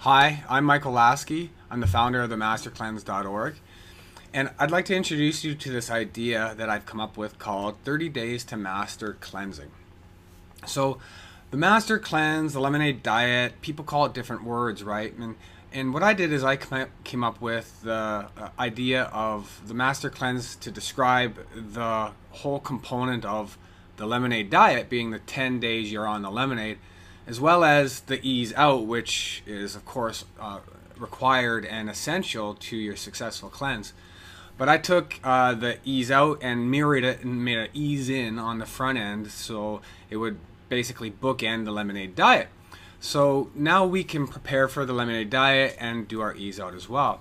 Hi, I'm Michael Lasky. I'm the founder of the mastercleanse.org, and I'd like to introduce you to this idea that I've come up with called 30 Days to Master Cleansing. So, the Master Cleanse, the Lemonade Diet, people call it different words, right? And what I did is I came up with the idea of the Master Cleanse to describe the whole component of the Lemonade Diet, being the 10 days you're on the lemonade, as well as the ease out, which is of course required and essential to your successful cleanse. But I took the ease out and mirrored it and made an ease in on the front end, so it would basically bookend the lemonade diet. So now we can prepare for the lemonade diet and do our ease out as well.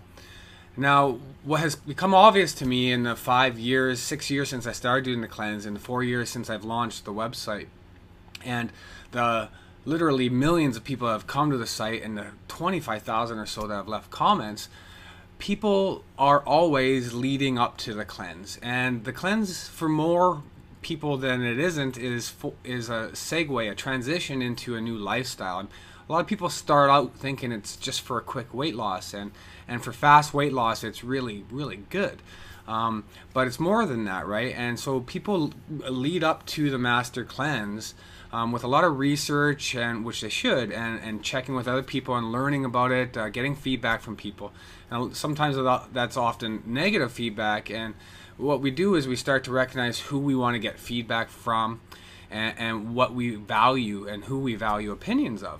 Now, what has become obvious to me in the 5 years, 6 years since I started doing the cleanse, and the 4 years since I've launched the website, and the literally millions of people that have come to the site, and the 25,000 or so that have left comments, people are always leading up to the cleanse. And the cleanse, for more people than it isn't, is a segue, a transition into a new lifestyle. And a lot of people start out thinking it's just for a quick weight loss, and for fast weight loss it's really good. But it's more than that, right? And so people lead up to the master cleanse with a lot of research, and which they should, and checking with other people and learning about it, getting feedback from people. And sometimes that's often negative feedback, and what we do is we start to recognize who we want to get feedback from, and what we value and who we value opinions of.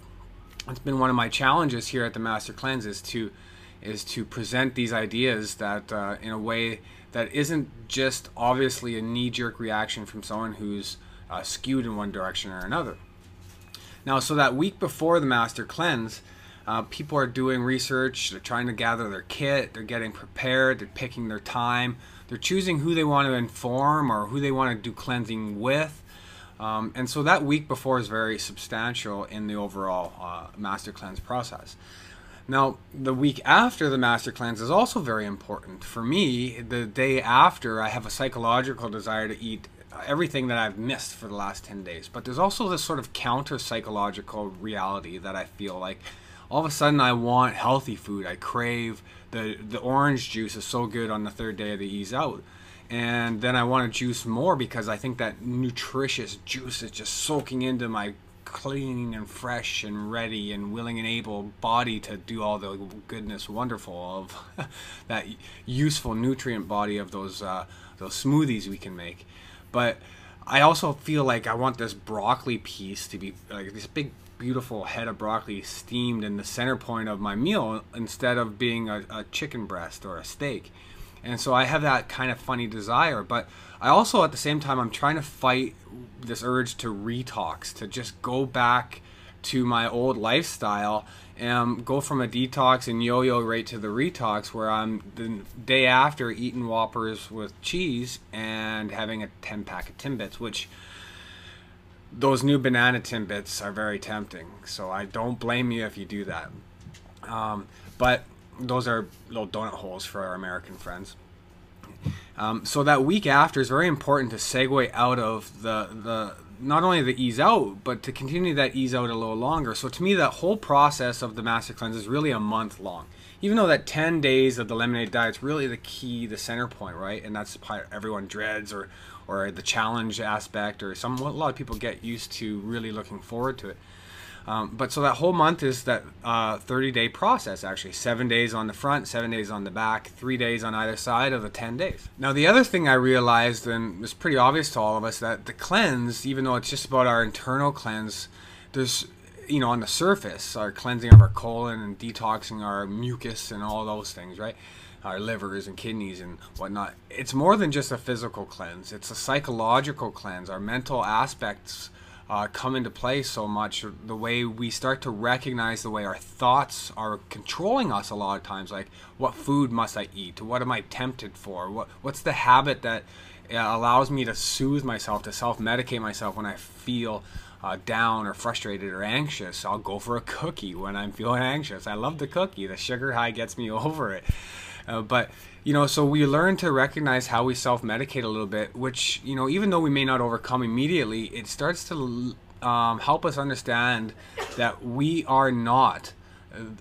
It's been one of my challenges here at the Master Cleanse is to present these ideas that in a way that isn't just obviously a knee-jerk reaction from someone who's skewed in one direction or another. Now, so that week before the Master Cleanse, people are doing research, they're trying to gather their kit, they're getting prepared, they're picking their time, they're choosing who they want to inform or who they want to do cleansing with. And so that week before is very substantial in the overall Master Cleanse process. Now, the week after the Master Cleanse is also very important. For me, the day after, I have a psychological desire to eat everything that I've missed for the last 10 days. But there's also this sort of counter-psychological reality that I feel like all of a sudden I want healthy food. I crave the orange juice is so good on the third day of the ease out. And then I want to juice more because I think that nutritious juice is just soaking into my clean and fresh and ready and willing and able body to do all the goodness wonderful of that useful nutrient body of those smoothies we can make. But I also feel like I want this broccoli piece to be like this big beautiful head of broccoli steamed in the center point of my meal instead of being a chicken breast or a steak. And so I have that kind of funny desire, but I also at the same time I'm trying to fight this urge to retox, to just go back to my old lifestyle and go from a detox and yo-yo right to the retox, where I'm the day after eating Whoppers with cheese and having a 10-pack of Timbits, which those new banana Timbits are very tempting. So I don't blame you if you do that. But those are little donut holes for our American friends. So that week after is very important to segue out of the not only the ease out, but to continue that ease out a little longer. So to me, that whole process of the Master Cleanse is really a month long. Even though that 10 days of the lemonade diet is really the key, the center point, right? And that's part everyone dreads, or the challenge aspect, or a lot of people get used to really looking forward to it. But so that whole month is that 30-day process, actually. 7 days on the front, 7 days on the back, 3 days on either side of the 10 days. Now, the other thing I realized, and it's pretty obvious to all of us, that the cleanse, even though it's just about our internal cleanse, there's, on the surface, our cleansing of our colon and detoxing our mucus and all those things, right? Our livers and kidneys and whatnot. It's more than just a physical cleanse. It's a psychological cleanse. Our mental aspects come into play so much. The way we start to recognize the way our thoughts are controlling us a lot of times, like what food must I eat? What am I tempted for? What's the habit that allows me to soothe myself, to self-medicate myself when I feel down or frustrated or anxious? I'll go for a cookie when I'm feeling anxious. I love the cookie. The sugar high gets me over it. But so we learn to recognize how we self-medicate a little bit, which, even though we may not overcome immediately, it starts to help us understand that we are not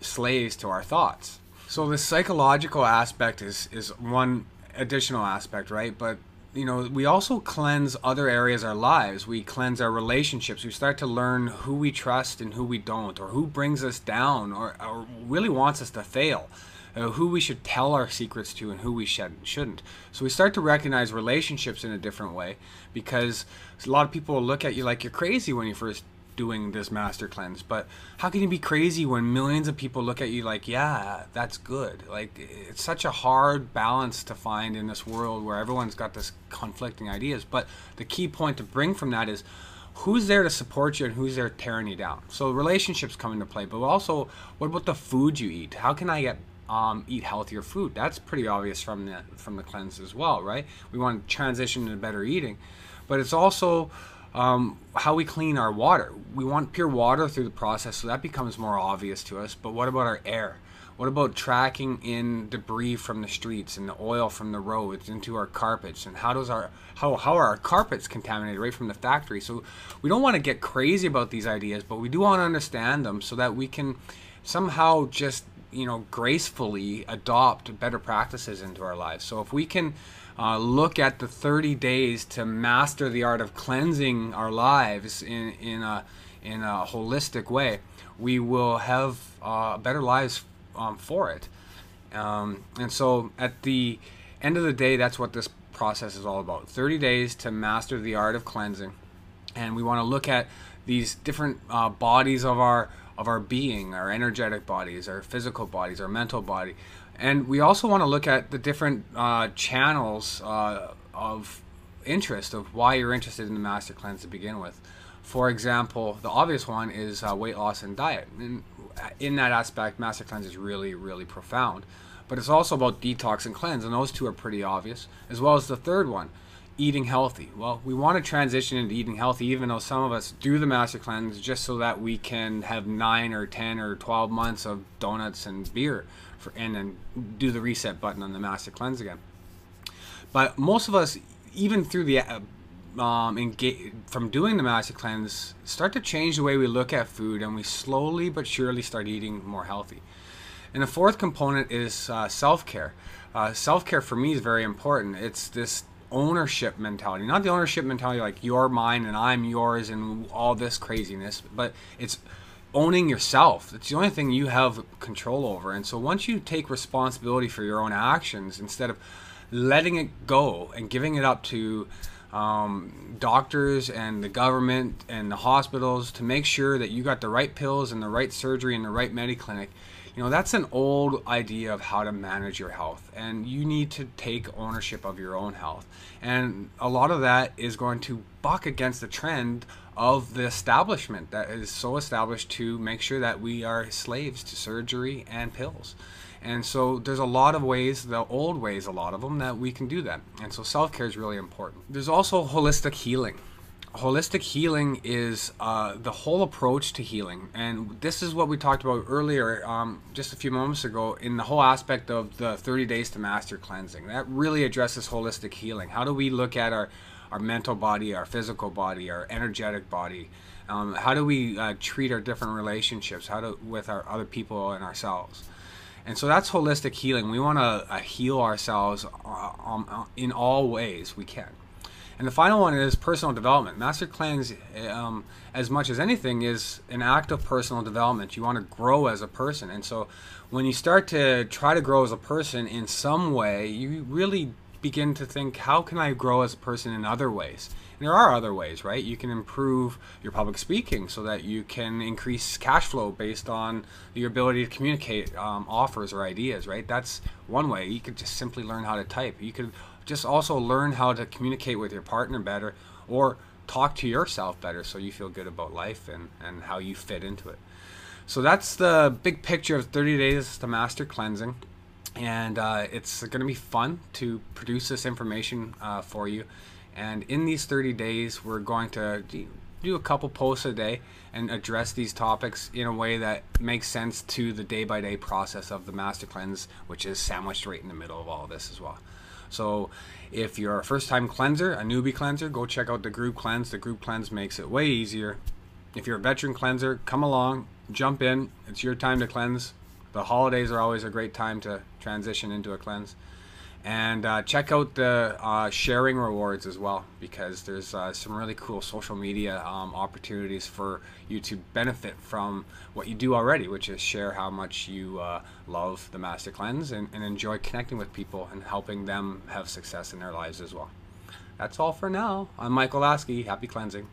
slaves to our thoughts. So the psychological aspect is one additional aspect, right? But you know, we also cleanse other areas of our lives. We cleanse our relationships. We start to learn who we trust and who we don't, or who brings us down, or really wants us to fail, who we should tell our secrets to and who we shouldn't. So we start to recognize relationships in a different way, because a lot of people will look at you like you're crazy when you first doing this master cleanse. But how can you be crazy when millions of people look at you like, yeah, that's good? Like, it's such a hard balance to find in this world where everyone's got this conflicting ideas. But the key point to bring from that is who's there to support you and who's there tearing you down. So relationships come into play, but also what about the food you eat? How can I get eat healthier food? That's pretty obvious from the cleanse as well, right? We want to transition to better eating, but it's also how we clean our water. We want pure water through the process, so that becomes more obvious to us. But what about our air? What about tracking in debris from the streets and the oil from the roads into our carpets? And how are our carpets contaminated right from the factory? So we don't want to get crazy about these ideas, but we do want to understand them so that we can somehow just, you know, gracefully adopt better practices into our lives. So if we can look at the 30 days to master the art of cleansing our lives in a holistic way, we will have better lives for it. And so at the end of the day, that's what this process is all about. 30 days to master the art of cleansing. And we want to look at these different bodies of our being, our energetic bodies, our physical bodies, our mental body. And we also want to look at the different channels of interest, of why you're interested in the Master Cleanse to begin with. For example, the obvious one is weight loss and diet. And in that aspect, Master Cleanse is really, really profound. But it's also about detox and cleanse, and those two are pretty obvious, as well as the third one, eating healthy. Well, we want to transition into eating healthy, even though some of us do the Master Cleanse just so that we can have 9 or 10 or 12 months of donuts and beer, and then do the reset button on the Master Cleanse again. But most of us, even through the from doing the Master Cleanse, start to change the way we look at food, and we slowly but surely start eating more healthy. And the fourth component is self-care. Self-care for me is very important. It's this ownership mentality, not the ownership mentality like you're mine and I'm yours and all this craziness, but it's owning yourself. It's the only thing you have control over. And so once you take responsibility for your own actions, instead of letting it go and giving it up to doctors and the government and the hospitals to make sure that you got the right pills and the right surgery and the right mediclinic, you know, that's an old idea of how to manage your health, and you need to take ownership of your own health. And a lot of that is going to buck against the trend of the establishment that is so established to make sure that we are slaves to surgery and pills. And so there's a lot of ways, the old ways, a lot of them, that we can do that. And so self-care is really important. There's also holistic healing. Holistic healing is the whole approach to healing. And this is what we talked about earlier, just a few moments ago, in the whole aspect of the 30 days to master cleansing. That really addresses holistic healing. How do we look at our mental body, our physical body, our energetic body? How do we treat our different relationships with our other people and ourselves? And so that's holistic healing. We want to heal ourselves in all ways we can. And the final one is personal development. Master Cleanse, as much as anything, is an act of personal development. You want to grow as a person. And so when you start to try to grow as a person in some way, you really begin to think, how can I grow as a person in other ways? And there are other ways, right? You can improve your public speaking so that you can increase cash flow based on your ability to communicate offers or ideas, right? That's one way. You could just simply learn how to type. You could just also learn how to communicate with your partner better, or talk to yourself better so you feel good about life and how you fit into it. So that's the big picture of 30 days to master cleansing. And it's going to be fun to produce this information for you. And in these 30 days, we're going to do a couple posts a day and address these topics in a way that makes sense to the day-by-day process of the Master Cleanse, which is sandwiched right in the middle of all of this as well. So if you're a first-time cleanser, a newbie cleanser, go check out the group cleanse. The group cleanse makes it way easier. If you're a veteran cleanser, come along, jump in. It's your time to cleanse. The holidays are always a great time to transition into a cleanse. And check out the sharing rewards as well, because there's some really cool social media opportunities for you to benefit from what you do already, which is share how much you love the Master Cleanse and enjoy connecting with people and helping them have success in their lives as well. That's all for now. I'm Michael Lasky. Happy cleansing.